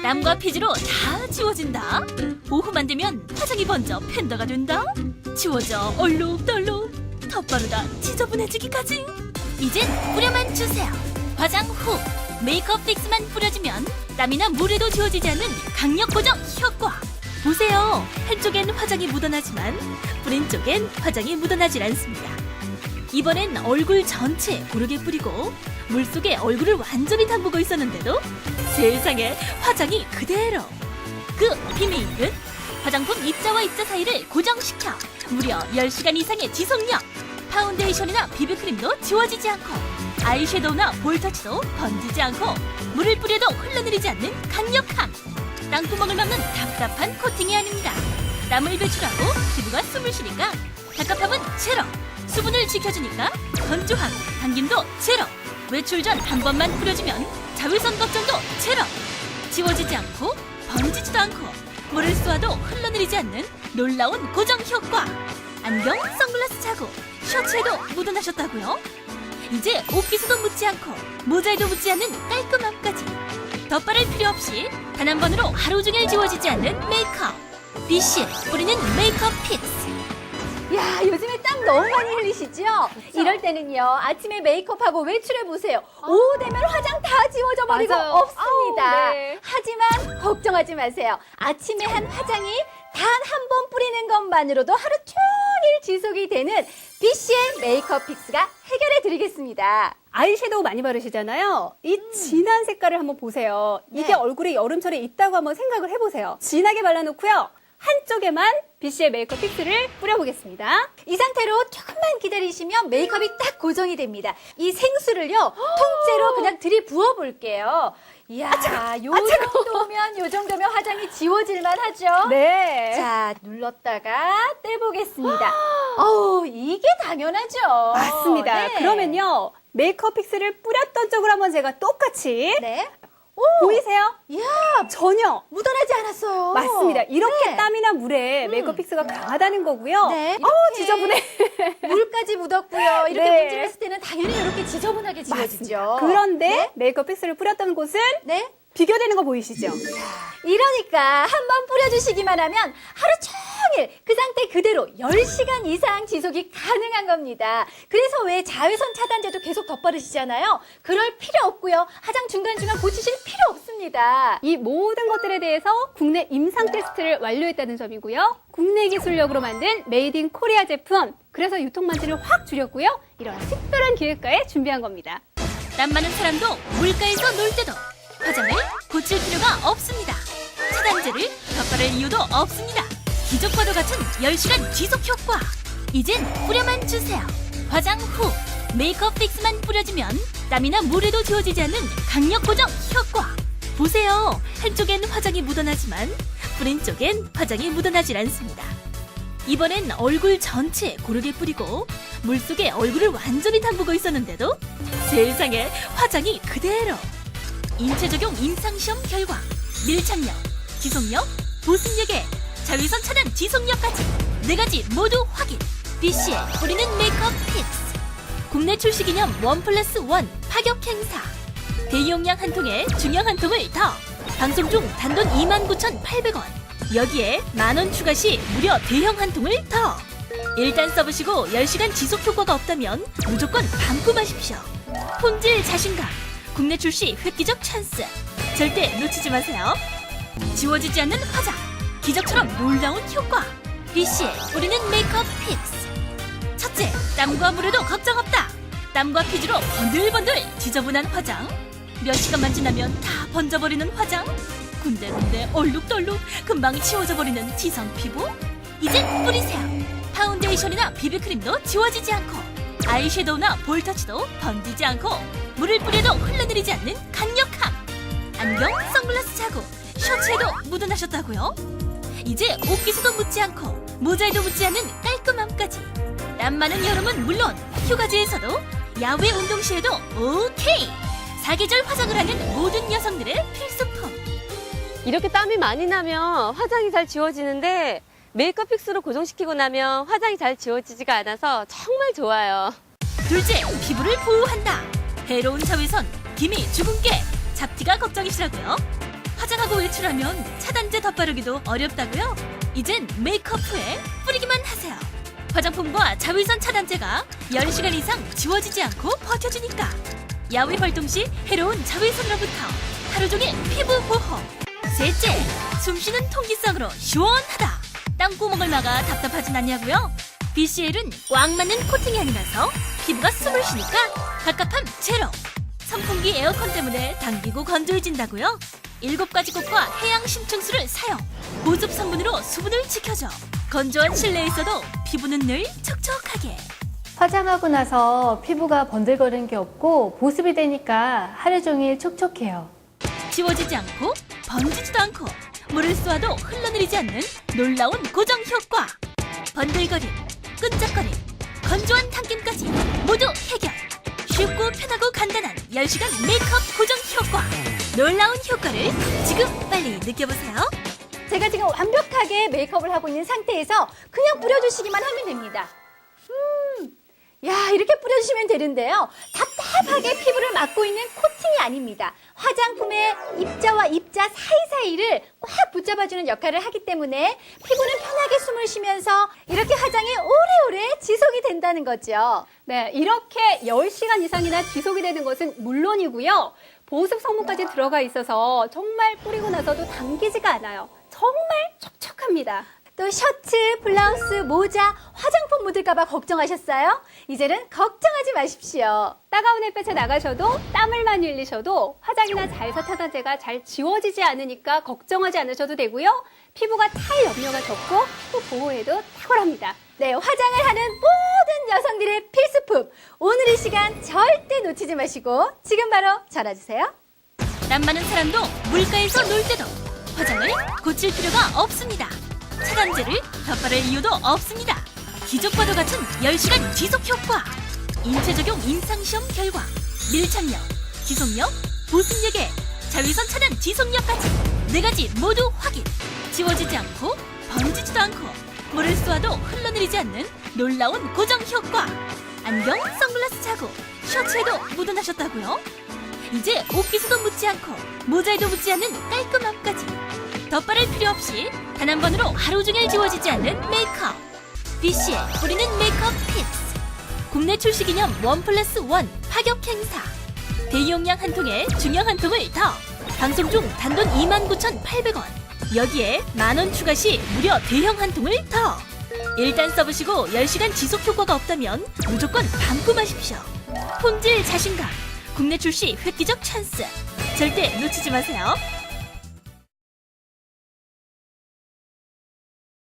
땀과 피지로 다 지워진다. 오후만 되면 화장이 번져 팬더가 된다. 지워져 얼룩덜룩, 덧바르다 지저분해지기까지. 이젠 뿌려만 주세요. 화장 후 메이크업 픽스만 뿌려주면 땀이나 물에도 지워지지 않는 강력 고정 효과. 보세요. 한쪽엔 화장이 묻어나지만 뿌린 쪽엔 화장이 묻어나질 않습니다. 이번엔 얼굴 전체 고르게 뿌리고 물속에 얼굴을 완전히 담그고 있었는데도 세상에 화장이 그대로. 그 비밀은 화장품 입자와 입자 사이를 고정시켜 무려 10시간 이상의 지속력. 파운데이션이나 비비크림도 지워지지 않고 아이섀도우나 볼터치도 번지지 않고 물을 뿌려도 흘러내리지 않는 강력함. 땅구멍을 막는 답답한 코팅이 아닙니다. 땀을 배출하고 피부가 숨을 쉬니까 답답함은 제로. 수분을 지켜주니까 건조함, 당김도 제로. 외출 전 한 번만 뿌려주면 자외선 걱정도 제로. 지워지지 않고 번지지도 않고 물을 쏘아도 흘러내리지 않는 놀라운 고정 효과. 안경, 선글라스 차고 셔츠에도 묻어나셨다고요? 이제 옷깃에도 묻지 않고 모자에도 묻지 않는 깔끔함까지. 덧바를 필요 없이 단 한 번으로 하루 종일 지워지지 않는 메이크업. BCL 뿌리는 메이크업 픽스. 야, 요즘에 땀 너무 많이 흘리시죠? 이럴 때는요, 아침에 메이크업하고 외출해보세요. 오후 되면 화장 다 지워져 버리고 맞아요. 없습니다. 아우, 네. 하지만 걱정하지 마세요. 아침에 한 화장이 단 한 번 뿌리는 것만으로도 하루 종일 지속이 되는 BCL 메이크업 픽스가 해결해 드리겠습니다. 아이섀도우 많이 바르시잖아요. 이 진한 색깔을 한번 보세요. 네. 이게 얼굴에 여름철에 있다고 한번 생각을 해보세요. 진하게 발라놓고요. 한쪽에만 BCL 메이크업 픽스를 뿌려보겠습니다. 이 상태로 조금만 기다리시면 메이크업이 딱 고정이 됩니다. 이 생수를요, 통째로 그냥 들이부어 볼게요. 이야, 요 정도면 화장이 지워질만 하죠? 네. 자, 눌렀다가 떼보겠습니다. 어우, 이게 당연하죠. 맞습니다. 네. 그러면요. 메이크업 픽스를 뿌렸던 쪽으로 한번 제가 똑같이 네. 오, 보이세요? 이야, 전혀. 묻어나지 않았어요. 맞습니다. 이렇게 네. 땀이나 물에 메이크업 픽스가 강하다는 거고요. 네. 어우, 지저분해. 물까지 묻었고요. 이렇게 네. 문질렀을 때는 당연히 이렇게 지저분하게 지워지죠. 그런데 네? 메이크업 픽스를 뿌렸던 곳은 네. 비교되는 거 보이시죠? 이러니까 한 번 뿌려주시기만 하면 하루 종일 그 상태 그대로 10시간 이상 지속이 가능한 겁니다. 그래서 왜 자외선 차단제도 계속 덧바르시잖아요. 그럴 필요 없고요. 화장 중간중간 고치실 필요 없습니다. 이 모든 것들에 대해서 국내 임상 테스트를 완료했다는 점이고요. 국내 기술력으로 만든 메이드 인 코리아 제품. 그래서 유통만지를 확 줄였고요. 이런 특별한 기획가에 준비한 겁니다. 땀 많은 사람도 물가에서 놀 때도 화장을 고칠 필요가 없습니다. 차단제를 덧바를 이유도 없습니다. 기적과도 같은 10시간 지속 효과. 이젠 뿌려만 주세요. 화장 후 메이크업 픽스만 뿌려주면 땀이나 물에도 지워지지 않는 강력 고정 효과. 보세요. 한쪽엔 화장이 묻어나지만 뿌린 쪽엔 화장이 묻어나질 않습니다. 이번엔 얼굴 전체 고르게 뿌리고 물속에 얼굴을 완전히 담그고 있었는데도 세상에 화장이 그대로. 인체 적용 임상시험 결과 밀착력, 지속력, 보습력에 자외선 차단 지속력까지 4가지 모두 확인. BCL 뿌리는 메이크업 픽스. 국내 출시 기념 1+1 파격 행사. 대용량 한 통에 중형 한 통을 더. 방송 중 단돈 29,800원. 여기에 만원 추가 시 무려 대형 한 통을 더. 일단 써보시고 10시간 지속 효과가 없다면 무조건 반품하십시오. 품질 자신감. 국내 출시 획기적 찬스. 절대 놓치지 마세요. 지워지지 않는 화장. 기적처럼 놀라운 효과. BCL 뿌리는 메이크업 픽스. 첫째, 땀과 물에도 걱정 없다. 땀과 피지로 번들번들 지저분한 화장. 몇 시간만 지나면 다 번져버리는 화장. 군데군데 얼룩덜룩 금방 지워져버리는 지성 피부. 이젠 뿌리세요. 파운데이션이나 비비크림도 지워지지 않고 아이섀도우나 볼터치도 번지지 않고 물을 뿌려도 흘러내리지 않는 강력함. 안경, 선글라스 차고 셔츠에도 묻어나셨다고요? 이제 옷깃에도 묻지 않고 모자에도 묻지 않는 깔끔함까지. 땀 많은 여름은 물론 휴가지에서도 야외 운동 시에도 오케이. 사계절 화장을 하는 모든 여성들의 필수품. 이렇게 땀이 많이 나면 화장이 잘 지워지는데 메이크업 픽스로 고정시키고 나면 화장이 잘 지워지지가 않아서 정말 좋아요. 둘째, 피부를 보호한다. 해로운 자외선, 기미, 주근깨, 잡티가 걱정이시라고요? 화장하고 외출하면 차단제 덧바르기도 어렵다고요? 이젠 메이크업 후에 뿌리기만 하세요. 화장품과 자외선 차단제가 10시간 이상 지워지지 않고 버텨주니까 야외 활동 시 해로운 자외선으로부터 하루 종일 피부 보호. 셋째, 숨쉬는 통기성으로 시원하다. 땅구멍을 막아 답답하진 않냐고요? BCL은 꽉 맞는 코팅이 아니라서 피부가 숨을 쉬니까 갑갑함 제로. 선풍기 에어컨 때문에 당기고 건조해진다고요? 7가지 꽃과 해양 심층수를 사용. 보습 성분으로 수분을 지켜줘. 건조한 실내에서도 피부는 늘 촉촉하게. 화장하고 나서 피부가 번들거리는 게 없고 보습이 되니까 하루 종일 촉촉해요. 지워지지 않고 번지지도 않고 물을 쏘아도 흘러내리지 않는 놀라운 고정 효과. 번들거림, 끈적거림, 건조한 당김까지 모두 해결. 쉽고 편하고 간단한 10시간 메이크업 고정 효과. 놀라운 효과를 지금 빨리 느껴보세요. 제가 지금 완벽하게 메이크업을 하고 있는 상태에서 그냥 뿌려주시기만 하면 됩니다. 야, 이렇게 뿌려주시면 되는데요. 답답하게 피부를 막고 있는 코팅이 아닙니다. 화장품의 입자와 입자 사이사이를 꽉 붙잡아주는 역할을 하기 때문에 피부는 편하게 숨을 쉬면서 이렇게 화장이 오래오래 지속이 된다는 거죠. 네, 이렇게 10시간 이상이나 지속이 되는 것은 물론이고요. 보습 성분까지 들어가 있어서 정말 뿌리고 나서도 당기지가 않아요. 정말 촉촉합니다. 또 셔츠, 블라우스, 모자, 화장품 묻을까봐 걱정하셨어요? 이제는 걱정하지 마십시오. 따가운 햇볕에 나가셔도 땀을 많이 흘리셔도 화장이나 자외선 차단제가 잘 지워지지 않으니까 걱정하지 않으셔도 되고요. 피부가 탈 염려가 적고 또 보호에도 탁월합니다. 네, 화장을 하는 모든 여성들의 필수품. 오늘 이 시간 절대 놓치지 마시고 지금 바로 전화주세요. 땀 많은 사람도 물가에서 놀 때도 화장을 고칠 필요가 없습니다. 차단제를 덧바를 이유도 없습니다. 기적과도 같은 10시간 지속 효과. 인체 적용 임상시험 결과 밀착력, 지속력, 보습력에 자외선 차단 지속력까지 4가지 모두 확인. 지워지지 않고 번지지도 않고 물을 쏘아도 흘러내리지 않는 놀라운 고정 효과. 안경, 선글라스 차고 셔츠에도 묻어나셨다고요? 이제 옷깃에도 묻지 않고 모자에도 묻지 않는 깔끔함까지. 덧바를 필요 없이 단 한 번으로 하루 종일 지워지지 않는 메이크업. BCL 뿌리는 메이크업 픽스. 국내 출시 기념 1+1 파격 행사. 대용량 한 통에 중형 한 통을 더. 방송 중 단돈 29,800원. 여기에 만원 추가 시 무려 대형 한 통을 더. 일단 써보시고 10시간 지속 효과가 없다면 무조건 반품하십시오. 품질 자신감. 국내 출시 획기적 찬스. 절대 놓치지 마세요.